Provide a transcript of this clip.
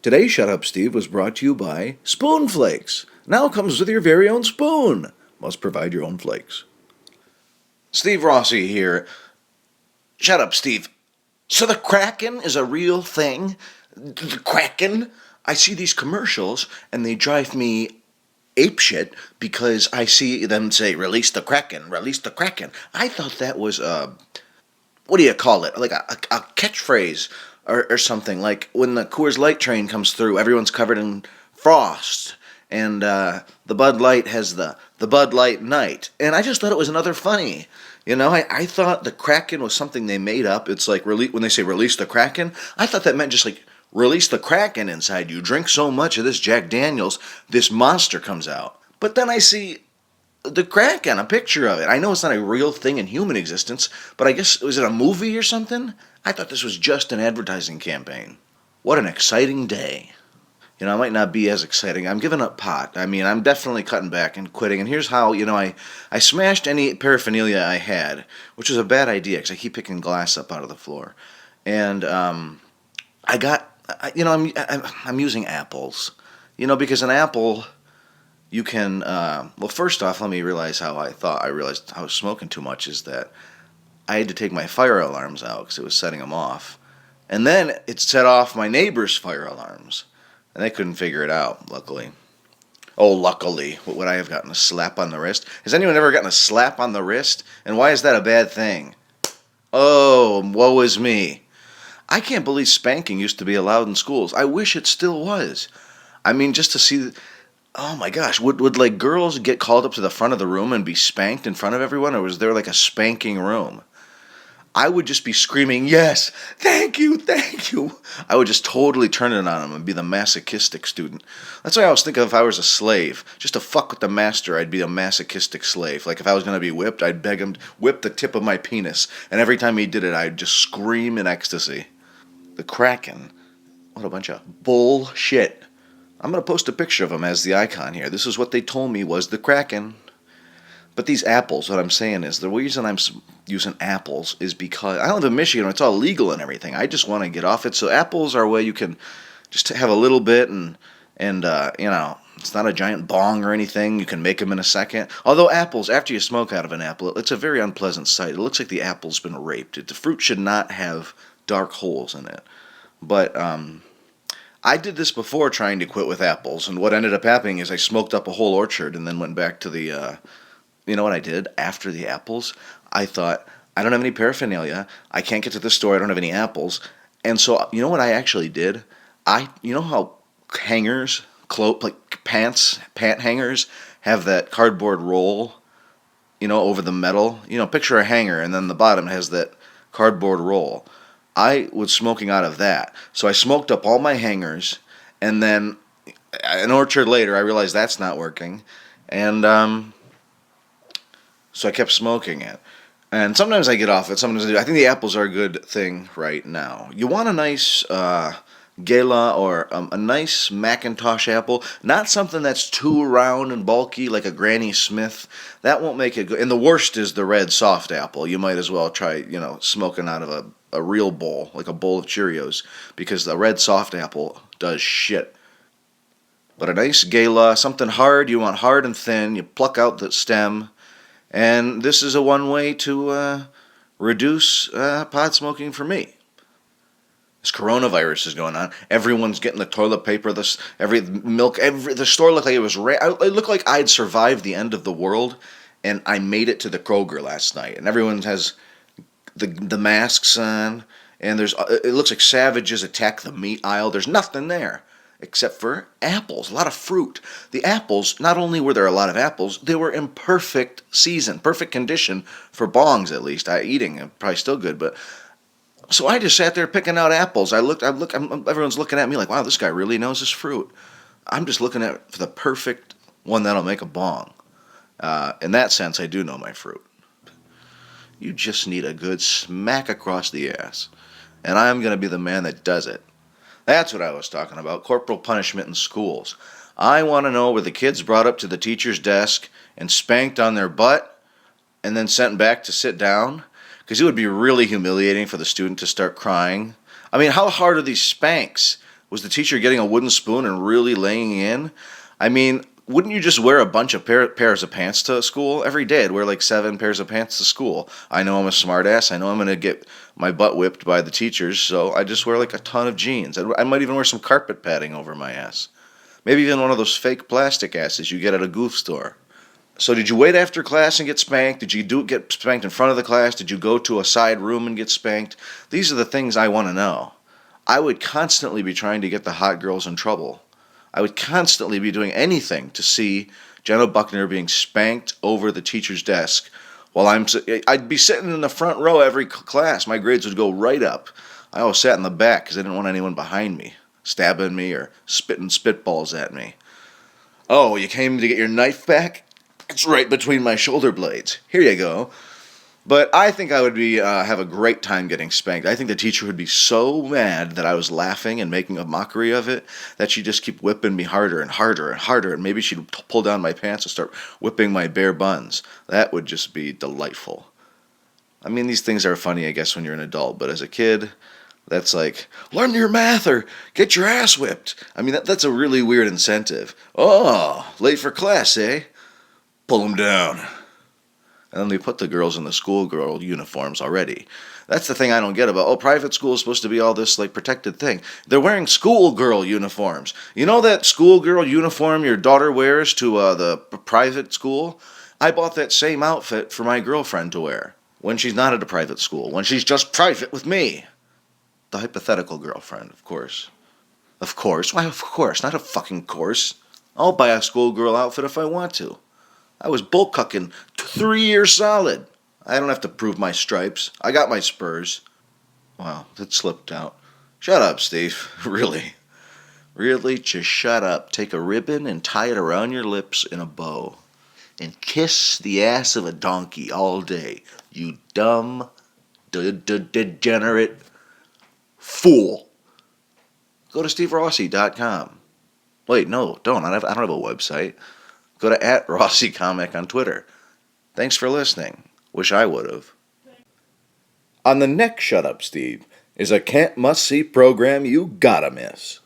Today's Shut Up Steve was brought to you by Spoon Flakes. Now comes with your very own spoon. Must provide your own flakes. Steve Rossi here. Shut up, Steve. So the Kraken is a real thing? The Kraken? I see these commercials and they drive me apeshit because I see them say, release the Kraken, release the Kraken. I thought that was what do you call it? Like a catchphrase or something. Like when the Coors Light train comes through, everyone's covered in frost. And the Bud Light has the Bud Light Night. And I just thought it was another funny. You know, I thought the Kraken was something they made up. It's like when they say release the Kraken, I thought that meant just like release the Kraken inside you. Drink so much of this Jack Daniels, this monster comes out. But then I see the Kraken, a picture of it. I know it's not a real thing in human existence, but I guess, was it a movie or something? I thought this was just an advertising campaign. What an exciting day. You know, I might not be as exciting. I'm giving up pot. I mean, I'm definitely cutting back and quitting. And here's how, I smashed any paraphernalia I had, which was a bad idea because I keep picking glass up out of the floor. And I got, I'm using apples. Because an apple, you can, well, first off, let me realize how I realized I was smoking too much is that I had to take my fire alarms out because it was setting them off. And then it set off my neighbor's fire alarms. And they couldn't figure it out, luckily. Oh, luckily. Would I have gotten a slap on the wrist? Has anyone ever gotten a slap on the wrist? And why is that a bad thing? Oh, woe is me. I can't believe spanking used to be allowed in schools. I wish it still was. I mean, just to see... Oh my gosh, would like girls get called up to the front of the room and be spanked in front of everyone? Or was there like a spanking room? I would just be screaming, yes, thank you, thank you. I would just totally turn it on them and be the masochistic student. That's why I was thinking if I was a slave, just to fuck with the master, I'd be a masochistic slave. Like if I was going to be whipped, I'd beg him to whip the tip of my penis. And every time he did it, I'd just scream in ecstasy. The Kraken. What a bunch of bullshit. I'm going to post a picture of him as the icon here. This is what they told me was the Kraken. But these apples, what I'm saying is, the reason I'm using apples is because I live in Michigan where it's all legal and everything. I just want to get off it. So apples are a way you can just have a little bit and it's not a giant bong or anything. You can make them in a second. Although apples, after you smoke out of an apple, it's a very unpleasant sight. It looks like the apple's been raped. The fruit should not have dark holes in it. But I did this before trying to quit with apples, and what ended up happening is I smoked up a whole orchard and then went back to the... You know what I did after the apples? I thought, I don't have any paraphernalia. I can't get to the store. I don't have any apples. And so, you know what I actually did? You know how hangers, like pant hangers, have that cardboard roll, over the metal? Picture a hanger, and then the bottom has that cardboard roll. I was smoking out of that. So I smoked up all my hangers, and then an orchard later, I realized that's not working. And, so I kept smoking it. And sometimes I get off it, sometimes I do. I think the apples are a good thing right now. You want a nice Gala or a nice Macintosh apple, not something that's too round and bulky like a Granny Smith. That won't make it good. And the worst is the red soft apple. You might as well try, smoking out of a real bowl, like a bowl of Cheerios, because the red soft apple does shit. But a nice Gala, something hard, you want hard and thin, you pluck out the stem. And this is a one way to reduce pot smoking for me. This coronavirus is going on. Everyone's getting the toilet paper, the store looked like it was, it looked like I'd survived the end of the world, and I made it to the Kroger last night. And everyone has the masks on, and it looks like savages attack the meat aisle. There's nothing there. Except for apples, a lot of fruit. The apples, not only were there a lot of apples, they were in perfect season, perfect condition for bongs at least. Eating, probably still good, but... So I just sat there picking out apples. Everyone's looking at me like, wow, this guy really knows his fruit. I'm just looking for the perfect one that'll make a bong. In that sense, I do know my fruit. You just need a good smack across the ass. And I'm going to be the man that does it. That's what I was talking about, corporal punishment in schools. I want to know were the kids brought up to the teacher's desk and spanked on their butt and then sent back to sit down? Because it would be really humiliating for the student to start crying. I mean, how hard are these spanks? Was the teacher getting a wooden spoon and really laying in? I mean, wouldn't you just wear a bunch of pairs of pants to school? Every day I'd wear like 7 pairs of pants to school. I know I'm a smartass. I know I'm going to get my butt whipped by the teachers, so I just wear like a ton of jeans. I might even wear some carpet padding over my ass. Maybe even one of those fake plastic asses you get at a goof store. So did you wait after class and get spanked? Did you get spanked in front of the class? Did you go to a side room and get spanked? These are the things I want to know. I would constantly be trying to get the hot girls in trouble. I would constantly be doing anything to see Jenna Buckner being spanked over the teacher's desk while I'd be sitting in the front row every class. My grades would go right up. I always sat in the back because I didn't want anyone behind me stabbing me or spitting spitballs at me. Oh, you came to get your knife back? It's right between my shoulder blades. Here you go. But I think I would have a great time getting spanked. I think the teacher would be so mad that I was laughing and making a mockery of it that she'd just keep whipping me harder and harder and harder, and maybe she'd pull down my pants and start whipping my bare buns. That would just be delightful. I mean, these things are funny, I guess, when you're an adult, but as a kid, that's like, learn your math or get your ass whipped. I mean, that's a really weird incentive. Oh, late for class, eh? Pull them down. And then they put the girls in the schoolgirl uniforms already. That's the thing I don't get about, private school is supposed to be all this, like, protected thing. They're wearing schoolgirl uniforms. You know that schoolgirl uniform your daughter wears to the private school? I bought that same outfit for my girlfriend to wear when she's not at a private school, when she's just private with me. The hypothetical girlfriend, of course. Of course? Why, of course? Not a fucking course. I'll buy a schoolgirl outfit if I want to. I was bullcucking 3 years solid. I don't have to prove my stripes. I got my spurs. Wow, that slipped out. Shut up, Steve. Really. Really, just shut up. Take a ribbon and tie it around your lips in a bow. And kiss the ass of a donkey all day. You dumb, degenerate fool. Go to steverossi.com. Wait, no, don't. I don't have a website. Go to @RossiComic on Twitter. Thanks for listening. Wish I would have. On the next Shut Up, Steve is a can't-must-see program you gotta miss.